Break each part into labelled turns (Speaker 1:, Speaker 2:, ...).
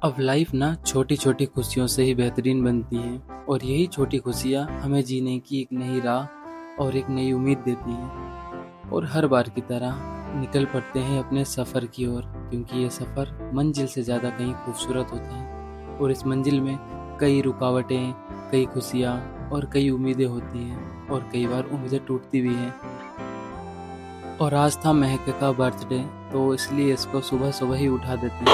Speaker 1: अब लाइफ ना छोटी छोटी खुशियों से ही बेहतरीन बनती है और यही छोटी खुशियाँ हमें जीने की एक नई राह और एक नई उम्मीद देती हैं और हर बार की तरह निकल पड़ते हैं अपने सफ़र की ओर, क्योंकि ये सफ़र मंजिल से ज़्यादा कहीं खूबसूरत होता है और इस मंजिल में कई रुकावटें, कई खुशियाँ और कई उम्मीदें होती हैं और कई बार उम्मीदें टूटती भी हैं। और आज था महक का बर्थडे, तो इसलिए इसको सुबह सुबह ही उठा देते हैं।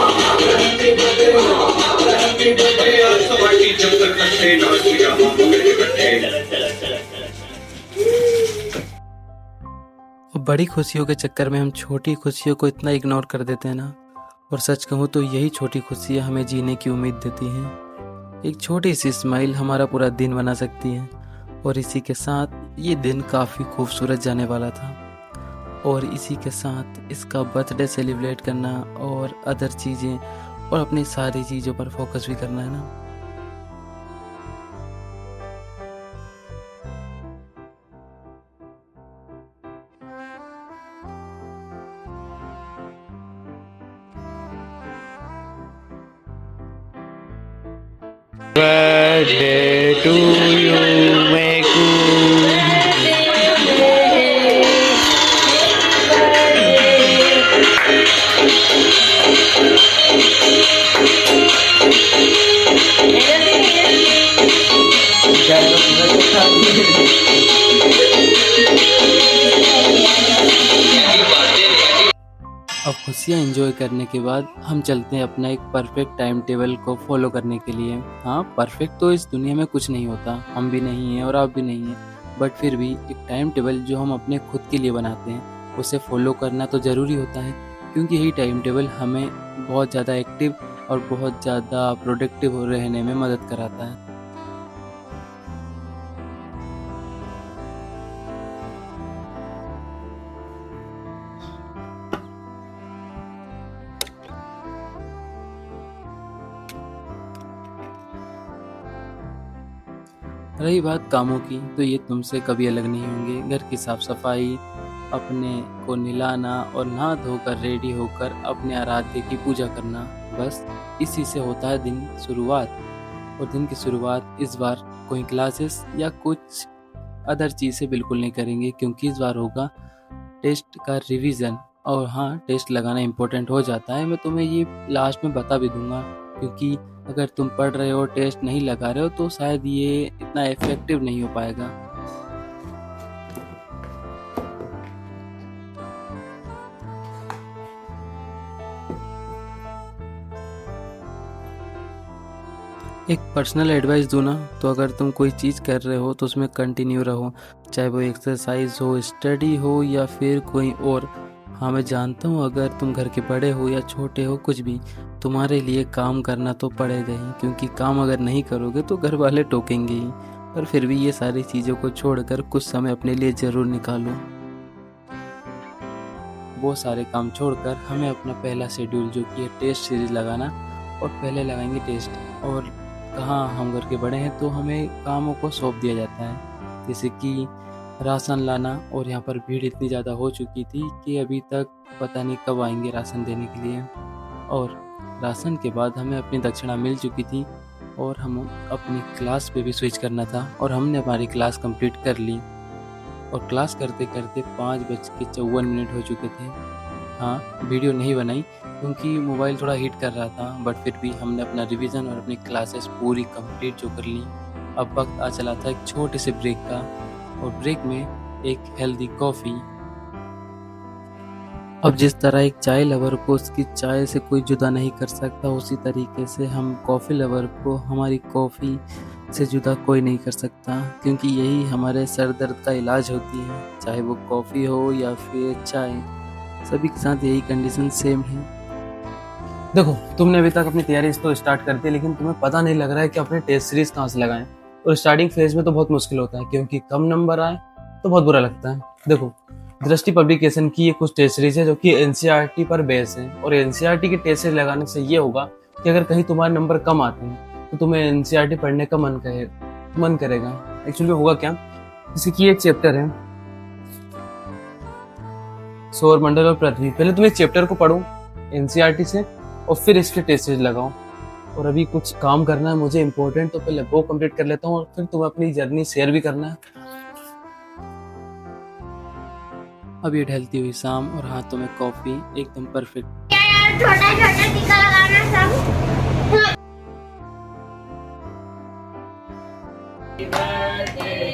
Speaker 1: और बड़ी खुशियों के चक्कर में हम छोटी खुशियों को इतना इग्नोर कर देते हैं ना। और सच कहूँ तो यही छोटी खुशियाँ हमें जीने की उम्मीद देती हैं। एक छोटी सी स्माइल हमारा पूरा दिन बना सकती है। और इसी के साथ ये दिन काफ़ी खूबसूरत जाने वाला था और इसी के साथ इसका बर्थडे सेलिब्रेट करना और अदर चीज़ें और अपनी सारी चीज़ों पर फोकस भी करना है ना।
Speaker 2: Birthday to you, Meku.
Speaker 1: अब खुशियाँ एंजॉय करने के बाद हम चलते हैं अपना एक परफेक्ट टाइम टेबल को फॉलो करने के लिए। हाँ, परफेक्ट तो इस दुनिया में कुछ नहीं होता, हम भी नहीं हैं और आप भी नहीं हैं, बट फिर भी एक टाइम टेबल जो हम अपने खुद के लिए बनाते हैं उसे फॉलो करना तो ज़रूरी होता है, क्योंकि यही टाइम टेबल हमें बहुत ज़्यादा एक्टिव और बहुत ज़्यादा प्रोडक्टिव रहने में मदद कराता है। रही बात कामों की, तो ये तुमसे कभी अलग नहीं होंगे। घर की साफ सफाई, अपने को नहलाना और नहा धोकर रेडी होकर अपने आराध्य की पूजा करना, बस इसी से होता है दिन शुरुआत। और दिन की शुरुआत इस बार कोई क्लासेस या कुछ अदर चीज़ से बिल्कुल नहीं करेंगे, क्योंकि इस बार होगा टेस्ट का रिवीजन। और हाँ, टेस्ट लगाना इम्पोर्टेंट हो जाता है, मैं तुम्हें ये लास्ट में बता भी दूंगा, क्योंकि अगर तुम पढ़ रहे हो टेस्ट नहीं लगा रहे हो तो शायद ये इतना इफेक्टिव नहीं हो पाएगा। एक पर्सनल एडवाइस दूँ ना, तो अगर तुम कोई चीज़ कर रहे हो तो उसमें कंटिन्यू रहो, चाहे वो एक्सरसाइज हो, स्टडी हो या फिर कोई और। हाँ, मैं जानता हूँ अगर तुम घर के बड़े हो या छोटे हो, कुछ भी, तुम्हारे लिए काम करना तो पड़ेगा ही, क्योंकि काम अगर नहीं करोगे तो घर वाले टोकेंगे ही। पर फिर भी ये सारी चीज़ों को छोड़कर कुछ समय अपने लिए ज़रूर निकालो। वो सारे काम छोड़कर हमें अपना पहला शेड्यूल जो कि है टेस्ट सीरीज लगाना, और पहले लगाएंगे टेस्ट। और कहाँ हम घर के बड़े हैं तो हमें कामों को सौंप दिया जाता है, जैसे कि राशन लाना। और यहाँ पर भीड़ इतनी ज़्यादा हो चुकी थी कि अभी तक पता नहीं कब आएंगे राशन देने के लिए। और राशन के बाद हमें अपनी दक्षिणा मिल चुकी थी और हम अपनी क्लास पे भी स्विच करना था, और हमने हमारी क्लास कंप्लीट कर ली। और क्लास करते करते 5:54 हो चुके थे। हाँ, वीडियो नहीं बनाई क्योंकि मोबाइल थोड़ा हीट कर रहा था, बट फिर भी हमने अपना रिवीजन और अपनी क्लासेस पूरी कंप्लीट जो कर ली। अब वक्त आ चला था एक छोटे से ब्रेक का, और ब्रेक में एक हेल्दी कॉफ़ी। अब जिस तरह एक चाय लवर को उसकी चाय से कोई जुदा नहीं कर सकता, उसी तरीके से हम कॉफ़ी लवर को हमारी कॉफ़ी से जुदा कोई नहीं कर सकता, क्योंकि यही हमारे सर दर्द का इलाज होती है। चाहे वो कॉफ़ी हो या फिर चाय, सभी के साथ यही कंडीशन सेम है। देखो, तुमने अभी तक अपनी तैयारी तो स्टार्ट कर दी, लेकिन तुम्हें पता नहीं लग रहा है कि अपने टेस्ट सीरीज कहाँ से लगाएं। और स्टार्टिंग फेज में तो बहुत मुश्किल होता है, क्योंकि कम नंबर आए तो बहुत बुरा लगता है। देखो, दृष्टि पब्लिकेशन की ये कुछ टेस्ट सीरीज है जो कि एनसीईआरटी पर बेस है, और एनसीईआरटी की टेस्ट सीरीज लगाने से ये होगा कि अगर कहीं तुम्हारे नंबर कम आते हैं तो तुम्हें एनसीईआरटी पढ़ने का मन करेगा। एक्चुअली होगा क्या, जैसे कि एक चैप्टर है सौर मंडल और पृथ्वी, पहले तुम इस चैप्टर को पढ़ो एनसीईआरटी से और फिर इसके टेस्ट सीरीज लगाओ। और अभी कुछ काम करना है मुझे इम्पोर्टेंट, तो पहले वो कंप्लीट कर लेता हूँ और फिर तुम्हें अपनी जर्नी शेयर भी करना है। अब ये ढलती हुई शाम और हाथों में कॉफी एकदम परफेक्ट।
Speaker 3: छोटा छोटा टीका लगाना सब। Happy birthday